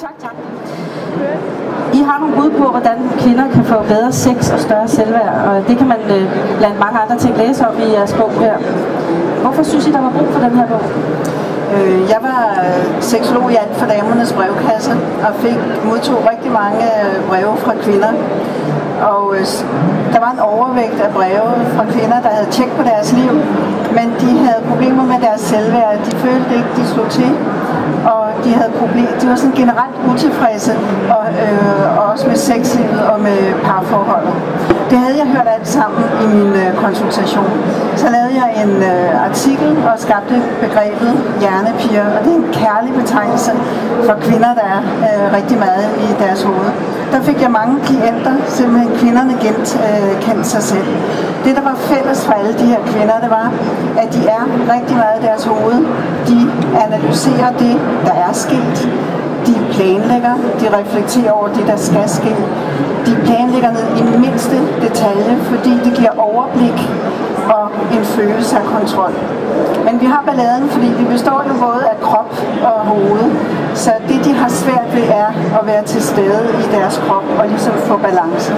Tak. I har nogle bud på, hvordan kvinder kan få bedre sex og større selvværd, og det kan man blandt mange andre ting læse om i jeres bog her. Hvorfor synes I, der var brug for den her bog? Jeg var seksolog i Alt for Damernes brevkasse og modtog rigtig mange breve fra kvinder. Og der var en overvægt af breve fra kvinder, der havde tjek på deres liv, men de havde problemer med deres selvværd. De følte ikke, de slog til, og de var sådan generelt utilfredse, og også med sexlivet og med parforholdet. Det havde jeg hørt alt sammen i min konsultation. Så lavede jeg en artikel og skabte begrebet hjernepiger, og det er en kærlig betegnelse for kvinder, der er rigtig meget i deres hoved. Der fik jeg mange klienter, simpelthen kvinderne kendte sig selv. Det, der var fælles for alle de her kvinder, det var, at de er rigtig meget i deres hoved. De analyserer det, der er sket. De planlægger, de reflekterer over det, der skal ske. De planlægger ned i mindste detalje, fordi det giver overblik og en følelse af kontrol. Men vi har balladen, fordi vi består jo både af krop og hoved. Så det, de har svært ved, er at være til stede i deres krop og ligesom få balance.